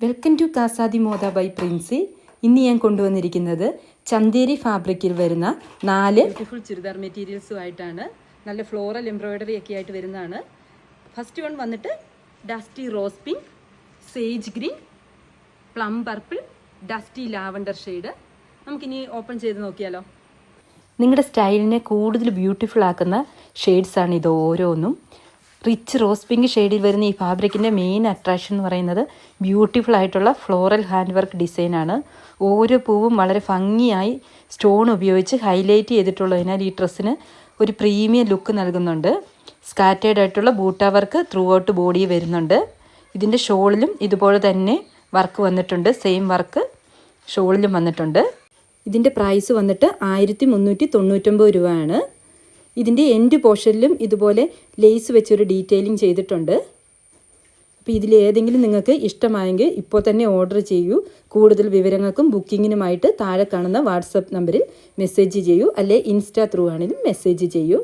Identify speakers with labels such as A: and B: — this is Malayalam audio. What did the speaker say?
A: വെൽക്കം ടു കാസാദി മോദ ബൈ പ്രിൻസി. ഇന്ന് ഞാൻ കൊണ്ടുവന്നിരിക്കുന്നത് ചന്തേരി ഫാബ്രിക്കിൽ വരുന്ന 4 ബ്യൂട്ടിഫുൾ ചുരിദാർ മെറ്റീരിയൽസുമായിട്ടാണ്. നല്ല ഫ്ലോറൽ എംബ്രോയ്ഡറി ഒക്കെ ആയിട്ട് വരുന്നതാണ്. ഫസ്റ്റ് വൺ വന്നിട്ട് dusty rose pink, sage green, plum purple, dusty lavender shade. നമുക്കിനി ഓപ്പൺ ചെയ്ത് നോക്കിയാലോ. നിങ്ങളുടെ സ്റ്റൈലിനെ കൂടുതൽ ബ്യൂട്ടിഫുൾ ആക്കുന്ന ഷെയ്ഡ്സാണ് ഇത് ഓരോന്നും. റിച്ച് റോസ് പിങ്ക് ഷെയ്ഡിൽ വരുന്ന ഈ ഫാബ്രിക്കിൻ്റെ മെയിൻ അട്രാക്ഷൻ എന്ന് പറയുന്നത് ബ്യൂട്ടിഫുൾ ആയിട്ടുള്ള ഫ്ലോറൽ ഹാൻഡ് വർക്ക് ഡിസൈനാണ്. ഓരോ പൂവും വളരെ ഭംഗിയായി സ്റ്റോൺ ഉപയോഗിച്ച് ഹൈലൈറ്റ് ചെയ്തിട്ടുള്ളതിനാൽ ഈ ഡ്രസ്സിന് ഒരു പ്രീമിയം ലുക്ക് നൽകുന്നുണ്ട്. സ്കാറ്റേഡ് ആയിട്ടുള്ള ബൂട്ട വർക്ക് ത്രൂ ഔട്ട് ബോഡി വരുന്നുണ്ട്. ഇതിൻ്റെ ഷോളിലും ഇതുപോലെ തന്നെ വർക്ക് വന്നിട്ടുണ്ട്. സെയിം വർക്ക് ഷോളിലും വന്നിട്ടുണ്ട്. ഇതിൻ്റെ പ്രൈസ് വന്നിട്ട് 1399 രൂപയാണ്. ഇതിൻ്റെ എൻഡ് പോർഷനിലും ഇതുപോലെ ലേസ് വെച്ചൊരു ഡീറ്റെയിലിംഗ് ചെയ്തിട്ടുണ്ട്. അപ്പോൾ ഇതിലേതെങ്കിലും നിങ്ങൾക്ക് ഇഷ്ടമായെങ്കിൽ ഇപ്പോൾ തന്നെ ഓർഡർ ചെയ്യൂ. കൂടുതൽ വിവരങ്ങൾക്കും ബുക്കിങ്ങിനുമായിട്ട് താഴെ കാണുന്ന വാട്സപ്പ് നമ്പറിൽ മെസ്സേജ് ചെയ്യൂ, അല്ലെ ഇൻസ്റ്റാ ത്രൂ ആണെങ്കിലും മെസ്സേജ് ചെയ്യൂ.